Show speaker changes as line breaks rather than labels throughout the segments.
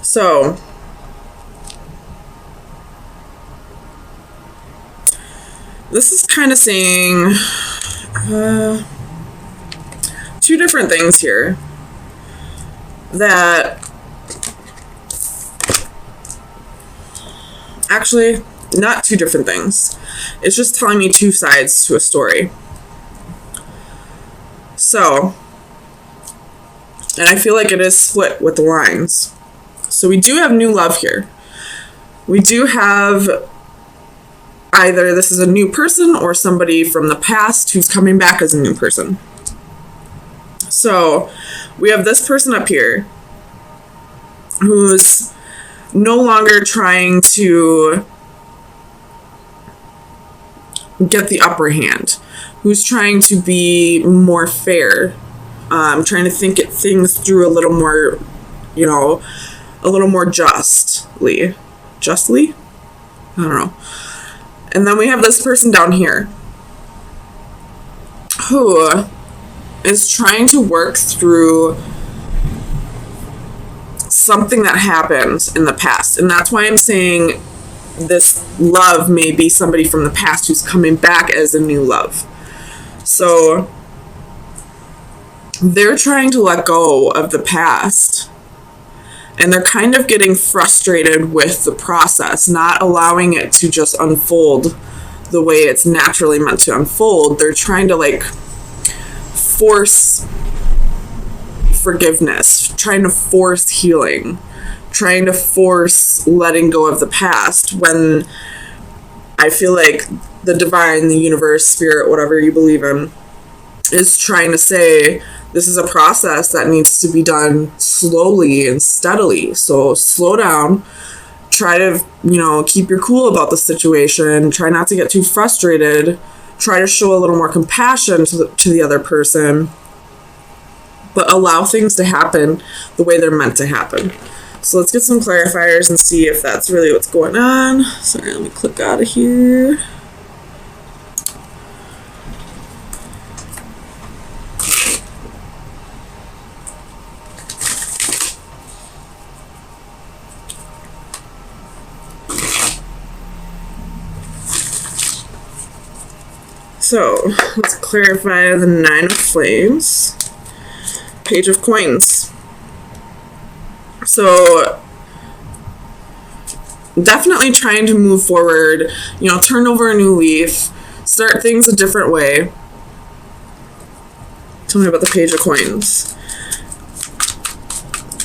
So this is kind of saying two different things here. That actually, not two different things. It's just telling me two sides to a story. So, and I feel like it is split with the lines. So we do have new love here. We do have either this is a new person or somebody from the past who's coming back as a new person. So we have this person up here who's no longer trying to get the upper hand, who's trying to be more fair, trying to think things through a little more, a little more justly? I don't know. And then we have this person down here who is trying to work through something that happened in the past. And that's why I'm saying this love may be somebody from the past who's coming back as a new love. So they're trying to let go of the past. And they're kind of getting frustrated with the process, not allowing it to just unfold the way it's naturally meant to unfold. They're trying to force forgiveness, trying to force healing, trying to force letting go of the past, when I feel like the divine, the universe, spirit, whatever you believe in, is trying to say this is a process that needs to be done slowly and steadily. So slow down, try to, keep your cool about the situation, try not to get too frustrated, try to show a little more compassion to the other person, but allow things to happen the way they're meant to happen. So let's get some clarifiers and see if that's really what's going on. Sorry, let me click out of here. So let's clarify the Nine of Flames, Page of Coins. So definitely trying to move forward, turn over a new leaf, start things a different way. Tell me about the Page of Coins.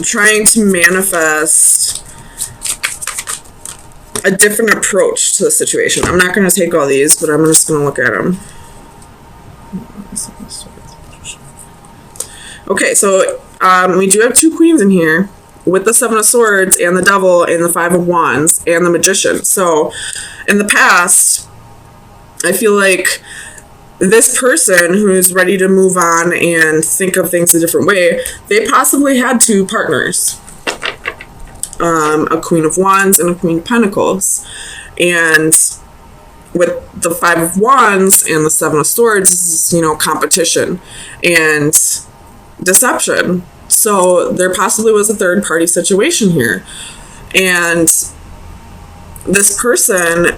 Trying to manifest a different approach to the situation. I'm not going to take all these, but I'm just going to look at them. Okay, so we do have two queens in here with the Seven of Swords and the Devil and the Five of Wands and the Magician. So in the past, I feel like this person who's ready to move on and think of things a different way, they possibly had two partners. A Queen of Wands and a Queen of Pentacles. And with the Five of Wands and the Seven of Swords, this is, competition and deception. So there possibly was a third party situation here. And this person,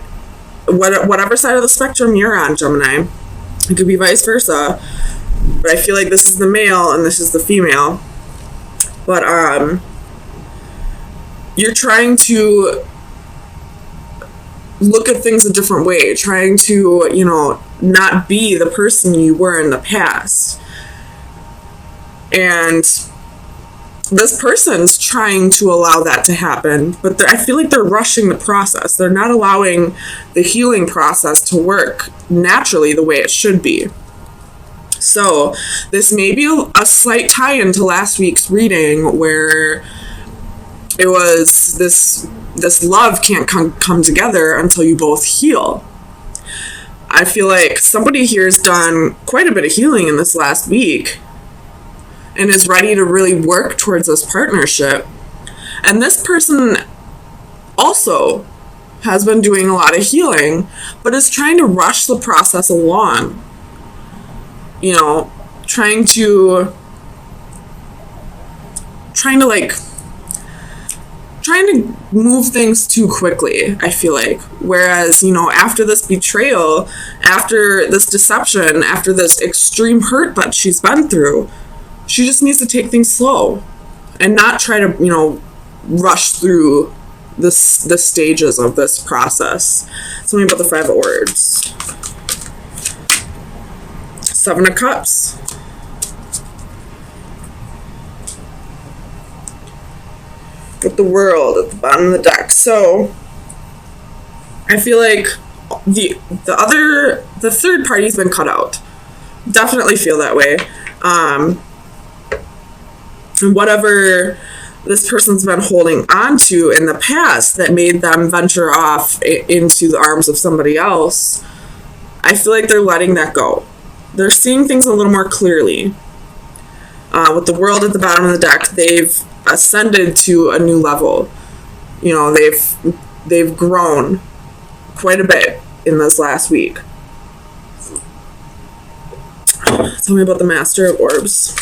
whatever side of the spectrum you're on, Gemini, it could be vice versa, but I feel like this is the male and this is the female. But you're trying to look at things a different way, trying to, not be the person you were in the past. And this person's trying to allow that to happen, but I feel like they're rushing the process. They're not allowing the healing process to work naturally the way it should be. So this may be a slight tie-in to last week's reading, where it was this love can't come together until you both heal. I feel like somebody here has done quite a bit of healing in this last week and is ready to really work towards this partnership. And this person also has been doing a lot of healing, but is trying to rush the process along. Trying to trying to move things too quickly, I feel like. Whereas, you know, after this betrayal, after this deception, after this extreme hurt that she's been through, she just needs to take things slow and not try to, you know, rush through the stages of this process. Tell me about the 5 of Orbs. 7 of Cups. With the World at the bottom of the deck. So I feel like the third party's been cut out. Definitely feel that way. And whatever this person's been holding on to in the past that made them venture off into the arms of somebody else, I feel like they're letting that go. They're seeing things a little more clearly. With the World at the bottom of the deck, they've ascended to a new level. You know, they've grown quite a bit in this last week. Tell me about the Master of Orbs.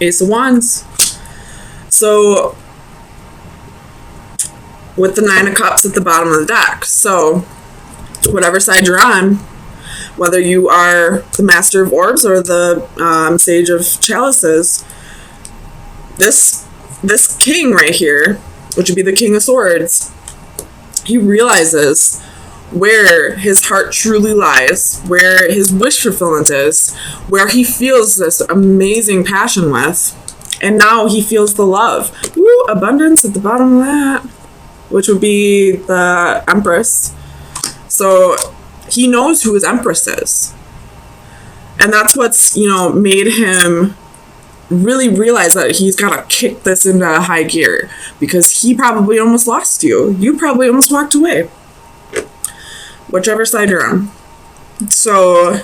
Ace of Wands. So with the 9 of Cups at the bottom of the deck. So whatever side you're on, whether you are the Master of Orbs or the Sage of Chalices, this king right here, which would be the King of Swords, he realizes where his heart truly lies, where his wish fulfillment is, where he feels this amazing passion with, and now he feels the love. Woo, abundance at the bottom of that, which would be the Empress. So he knows who his Empress is. And that's what's, you know, made him really realize that he's got to kick this into high gear, because he probably almost lost you. You probably almost walked away. Whichever side you're on. So,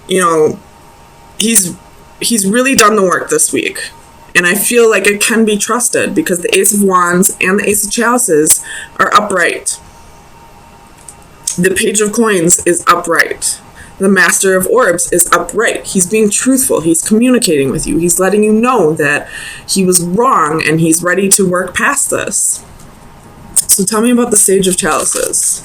you know, he's really done the work this week. And I feel like it can be trusted because the Ace of Wands and the Ace of Chalices are upright. The Page of Coins is upright. The Master of Orbs is upright. He's being truthful. He's communicating with you. He's letting you know that he was wrong and he's ready to work past this. So tell me about the Sage of Chalices.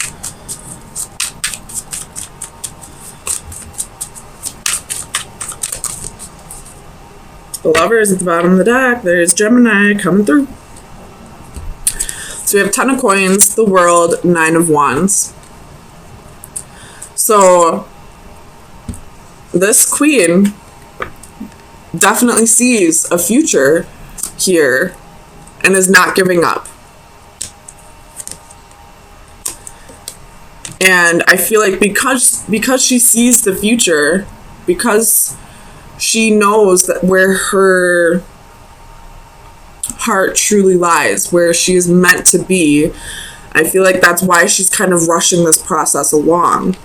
The Lovers at the bottom of the deck. There's Gemini coming through. So we have 10 of Coins, the World, 9 of Wands. So this queen definitely sees a future here and is not giving up. And I feel like because she sees the future, because she knows that where her heart truly lies, where she is meant to be, I feel like that's why she's kind of rushing this process along.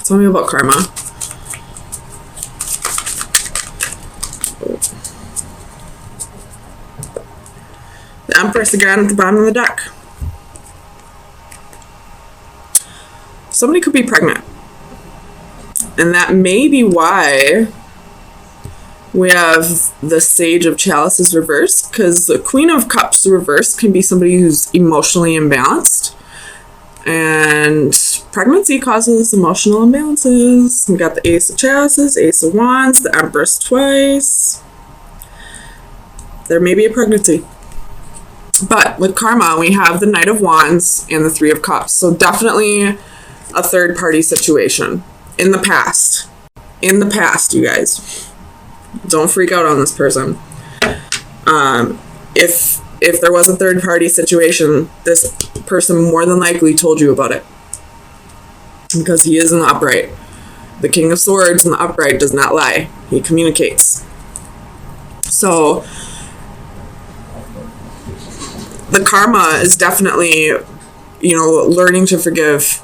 Tell me about karma. The Empress again at the bottom of the deck. Somebody could be pregnant. And that may be why we have the Sage of Chalices reversed, because the Queen of Cups reversed can be somebody who's emotionally imbalanced. And pregnancy causes emotional imbalances. We got the Ace of Chalices, Ace of Wands, the Empress twice. There may be a pregnancy. But with karma, we have the Knight of Wands and the Three of Cups. So definitely a third party situation. In the past. In the past, you guys. Don't freak out on this person. If there was a third party situation, this person more than likely told you about it. Because he is in the upright. The King of Swords in the upright does not lie. He communicates. So the karma is definitely, you know, learning to forgive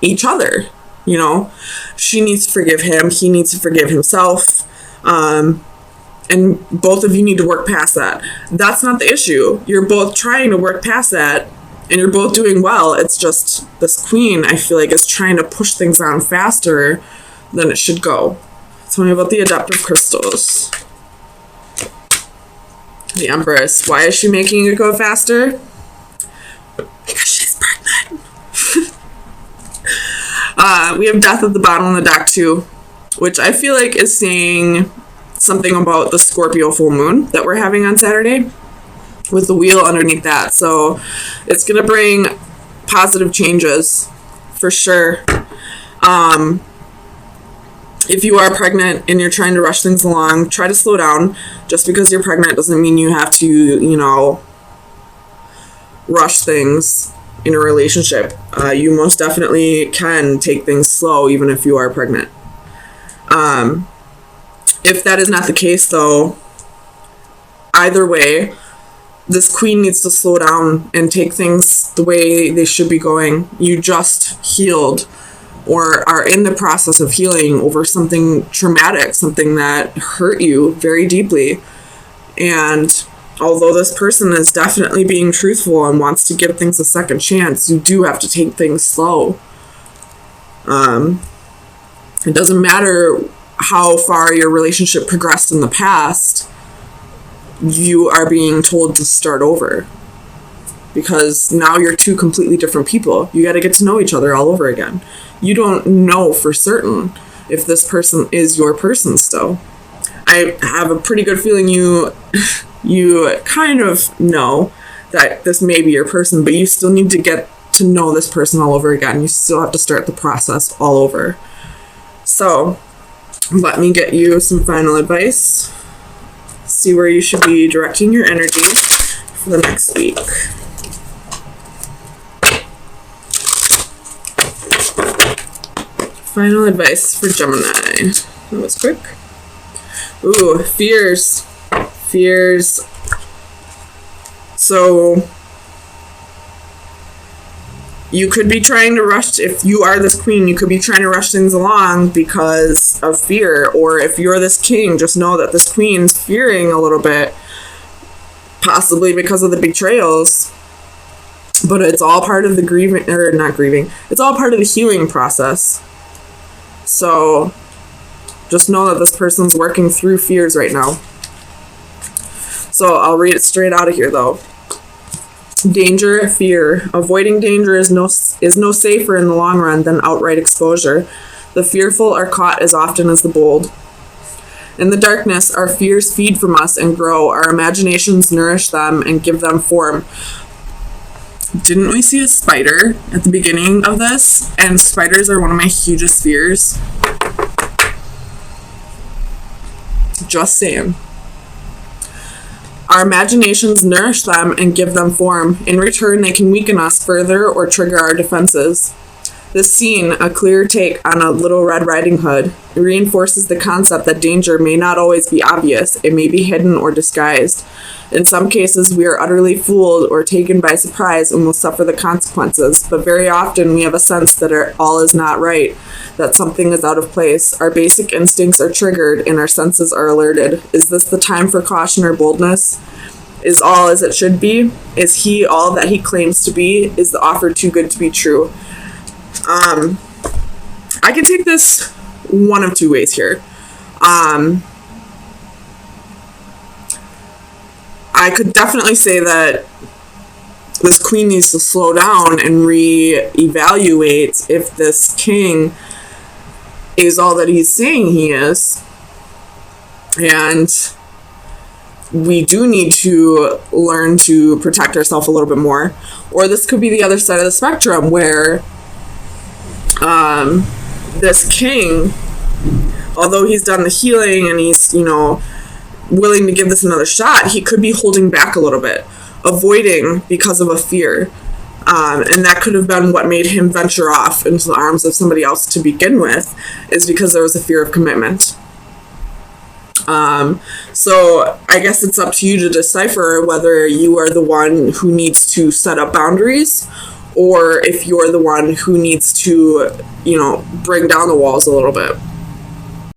each other. You know, she needs to forgive him. He needs to forgive himself. And both of you need to work past that. That's not the issue. You're both trying to work past that. and you're both doing well. It's just this queen, I feel like, is trying to push things on faster than it should go. Tell me about the adaptive crystals. The Empress. Why is she making it go faster? Because she's pregnant. We have Death at the bottom of the deck too, which I feel like is saying something about the Scorpio full moon that we're having on Saturday, with the wheel underneath that. So it's going to bring positive changes for sure. If you are pregnant and you're trying to rush things along, try to slow down. Just because you're pregnant doesn't mean you have to, you know, rush things in a relationship. You most definitely can take things slow even if you are pregnant. If that is not the case, though, either way, this queen needs to slow down and take things the way they should be going. You just healed or are in the process of healing over something traumatic, something that hurt you very deeply. And although this person is definitely being truthful and wants to give things a second chance, you do have to take things slow. It doesn't matter how far your relationship progressed in the past. You are being told to start over, because now you're two completely different people. You got to get to know each other all over again. You don't know for certain if this person is your person still. I have a pretty good feeling you kind of know that this may be your person, but you still need to get to know this person all over again. You still have to start the process all over. So let me get you some final advice. See where you should be directing your energy for the next week. Final advice for Gemini. That was quick. Ooh, fears. Fears. So you could be trying to rush, if you are this queen, you could be trying to rush things along because of fear. Or if you're this king, just know that this queen's fearing a little bit, possibly because of the betrayals. But it's all part of the grieving, or not grieving, it's all part of the healing process. So just know that this person's working through fears right now. So I'll read it straight out of here though. Danger, fear. Avoiding danger is no safer in the long run than outright exposure. The fearful are caught as often as the bold. In the darkness, our fears feed from us and grow. Our imaginations nourish them and give them form. Didn't we see a spider at the beginning of this? And spiders are one of my hugest fears. Just saying. Our imaginations nourish them and give them form. In return, they can weaken us further or trigger our defenses. This scene, a clear take on a Little Red Riding Hood, reinforces the concept that danger may not always be obvious. It may be hidden or disguised. In some cases, we are utterly fooled or taken by surprise and will suffer the consequences, but very often we have a sense that all is not right, that something is out of place. Our basic instincts are triggered and our senses are alerted. Is this the time for caution or boldness? Is all as it should be? Is he all that he claims to be? Is the offer too good to be true? I can take this one of two ways here. I could definitely say that this queen needs to slow down and reevaluate if this king is all that he's saying he is. And we do need to learn to protect ourselves a little bit more. Or this could be the other side of the spectrum where this king, although he's done the healing and he's, willing to give this another shot, he could be holding back a little bit, avoiding because of a fear. And that could have been what made him venture off into the arms of somebody else to begin with, is because there was a fear of commitment. So I guess it's up to you to decipher whether you are the one who needs to set up boundaries, or if you're the one who needs to, bring down the walls a little bit.